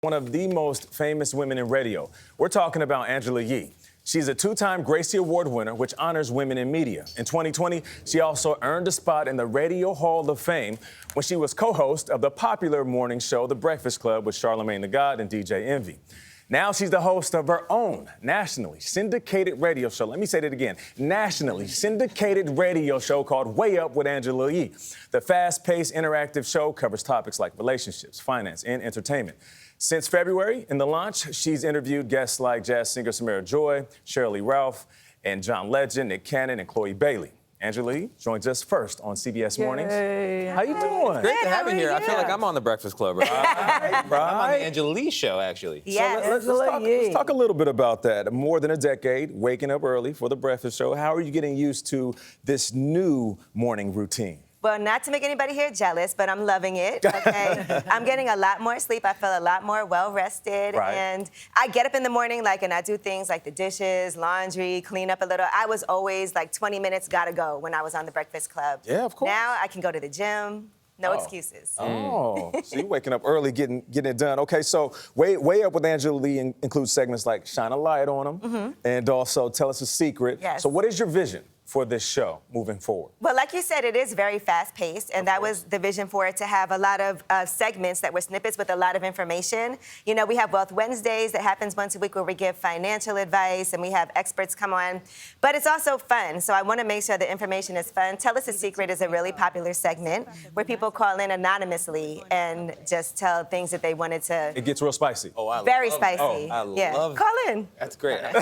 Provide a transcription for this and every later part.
One of the most famous women in radio. We're talking about Angela Yee. She's a two-time Gracie Award winner, which honors women in media. In 2020, she also earned a spot in the Radio Hall of Fame when she was co-host of the popular morning show, The Breakfast Club, with Charlamagne the God and DJ Envy. Now she's the host of her own nationally syndicated radio show. Let me say that again. Nationally syndicated radio show called Way Up with Angela Yee. The fast-paced, interactive show covers topics like relationships, finance, and entertainment. Since February, in the launch, she's interviewed guests like jazz singer Samara Joy, Shirley Ralph, and John Legend, Nick Cannon, and Chloe Bailey. Angela Yee joins us first on CBS Mornings. How you doing? Great to have you here. I feel like I'm on the Breakfast Club, right? I'm on the Angela Yee show, actually. Yes. So let's talk a little bit about that. More than a decade, waking up early for the Breakfast Show. How are you getting used to this new morning routine? Well, not to make anybody here jealous, but I'm loving it, okay? I'm getting a lot more sleep. I feel a lot more well-rested. Right. And I get up in the morning, and I do things like the dishes, laundry, clean up a little. I was always 20 minutes, gotta go when I was on the Breakfast Club. Yeah, of course. Now I can go to the gym. No excuses. Oh, so you're waking up early, getting it done. Okay, so Way Up with Angela Yee includes segments like Shine a Light on Them and also Tell Us a Secret. Yes. So what is your vision for this show moving forward? Well, like you said, it is very fast-paced, and that was the vision for it, to have a lot of segments that were snippets with a lot of information. You know, we have Wealth Wednesdays that happens once a week where we give financial advice, and we have experts come on. But it's also fun, so I want to make sure the information is fun. Tell Us a Secret is a really popular segment where people call in anonymously and just tell things that they wanted to. It gets real spicy. Oh, I Very love spicy. it. Oh, I yeah. love Call in. That's great. I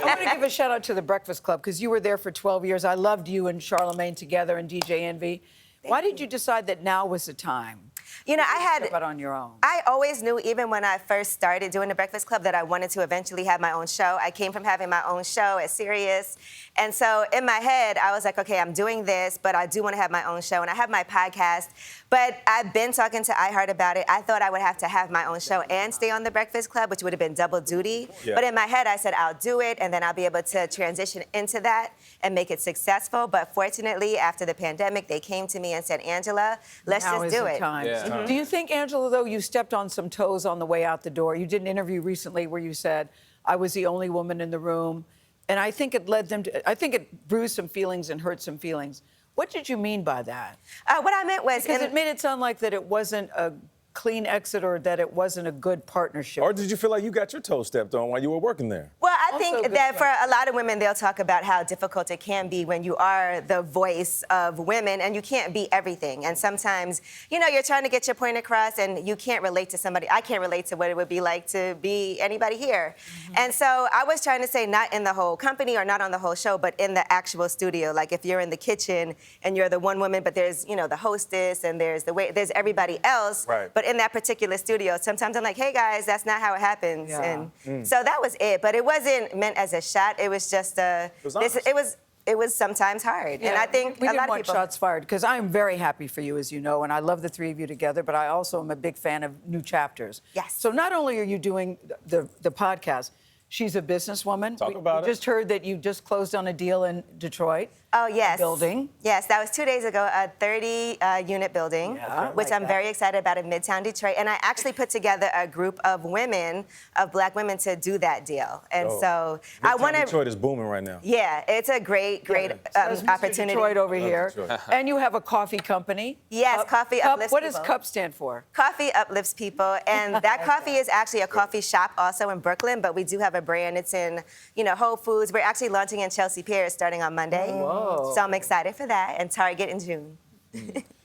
want to give a shout out to the Breakfast Club because you were there for 12 years. I loved you and Charlamagne together and DJ Envy. Why did you decide that now was the time? You know, I had. Step out on your own. I always knew, even when I first started doing the Breakfast Club, that I wanted to eventually have my own show. I came from having my own show at Sirius. And so in my head, I was like, okay, I'm doing this, but I do want to have my own show. And I have my podcast. But I've been talking to iHeart about it. I thought I would have to have my own show and stay on the Breakfast Club, which would have been double duty. Yeah. But in my head, I said, I'll do it, and then I'll be able to transition into that and make it successful. But fortunately, after the pandemic, they came to me and said, Angela, let's Now just is do the it. time. Yeah. Do you think, Angela, though, you stepped on some toes on the way out the door? You did an interview recently where you said, I was the only woman in the room. And I think it led them to, I think it bruised some feelings and hurt some feelings. What did you mean by that? What I meant was... Because it made it sound like that it wasn't a clean exit or that it wasn't a good partnership. Or did you feel like you got your toes stepped on while you were working there? Well, I Also think good that for point. a lot of women, they'll talk about how difficult it can be when you are the voice of women and you can't be everything. And sometimes, you know, you're trying to get your point across and you can't relate to somebody. I can't relate to what it would be like to be anybody here. And so I was trying to say not in the whole company or not on the whole show, but in the actual studio. Like if you're in the kitchen and you're the one woman, but there's, you know, the hostess and there's everybody else. Right. But in that particular studio, sometimes I'm like, hey guys, that's not how it happens. Yeah. And so that was it. But it wasn't meant as a shot. It was just it was sometimes hard. Yeah, and I think we a didn't lot of want people. shots fired because I'm very happy for you, as you know, and I love the three of you together, but I also am a big fan of new chapters. Yes. So not only are you doing the podcast, she's a businesswoman. Talk about we just heard that you just closed on a deal in Detroit. Oh, yes. Building. Yes, that was 2 days ago, a 30-unit building, Yeah, which like I'm that. very excited about in Midtown Detroit. And I actually put together a group of women, of Black women, to do that deal. And Dope. so I want to... Detroit is booming right now. Yeah, it's a great Says Mr. opportunity. Detroit over here. Detroit. And you have a coffee company. Yes, Coffee Cup. Uplifts What does People. CUP stand for? Coffee uplifts people, and that coffee is actually a coffee shop also in Brooklyn, but we do have a brand. It's in, you know, Whole Foods. We're actually launching in Chelsea Piers starting on Monday. Whoa. So I'm excited for that, and Target in June.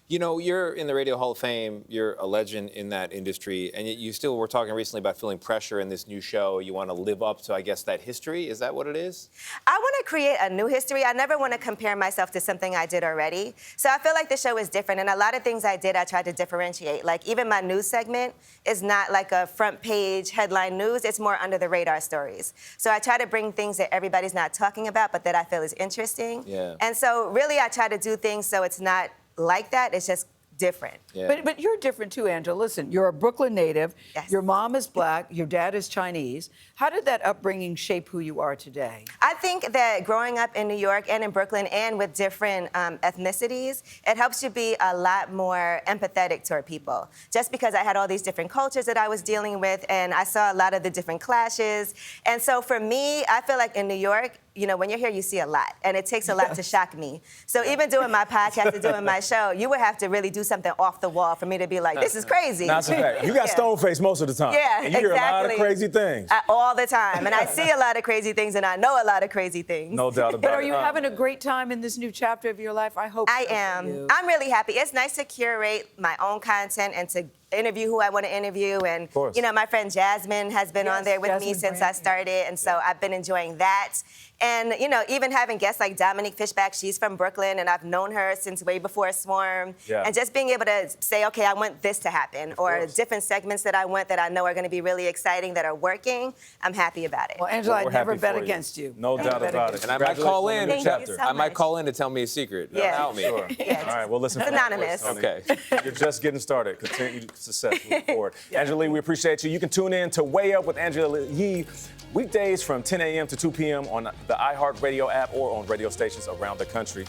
You know, you're in the Radio Hall of Fame. You're a legend in that industry, and yet you still were talking recently about feeling pressure in this new show. You want to live up to, I guess, that history. Is that what it is? I want to create a new history. I never want to compare myself to something I did already. So I feel like the show is different, and a lot of things I did, I tried to differentiate. Like even my news segment is not like a front page headline news. It's more under the radar stories. So I try to bring things that everybody's not talking about, but that I feel is interesting. Yeah. And so really I try to do things so it's not like that. It's just different. Yeah. But you're different too, Angela. Listen, you're a Brooklyn native. Yes. Your mom is black. Your dad is Chinese. How did that upbringing shape who you are today? I think that growing up in New York and in Brooklyn and with different ethnicities, it helps you be a lot more empathetic toward people. Just because I had all these different cultures that I was dealing with, and I saw a lot of the different clashes. And so for me, I feel like in New York, you know, when you're here, you see a lot, and it takes a lot to shock me. So even doing my podcast and doing my show, you would have to really do something off the wall for me to be like, this is crazy. That's a fact. You got stone face most of the time. Yeah, and you hear a lot of crazy things. All the time. And I see a lot of crazy things, and I know a lot of crazy things. No doubt about it. But are you having a great time in this new chapter of your life? I hope I so for am. you. I'm really happy. It's nice to curate my own content and to interview who I want to interview. And, you know, my friend Jasmine has been on there with me since I started. And so I've been enjoying that. And, you know, even having guests like Dominique Fishback, she's from Brooklyn, and I've known her since way before Swarm. Yeah. And just being able to say, okay, I want this to happen, or different segments that I want that I know are going to be really exciting, that are working, I'm happy about it. Well, Angela, We're I'd never happy bet for you. against you. No doubt about it. And I might call in. Thank you so I might much. call in to tell me a secret. Yeah. About me. Sure. Yeah, All right, well, listen. it's anonymous. Okay. You're just getting started. Continued success moving forward. Angela Yee, we appreciate you. You can tune in to Way Up with Angela Yee weekdays from 10 a.m. to 2 p.m. on the iHeartRadio app or on radio stations around the country.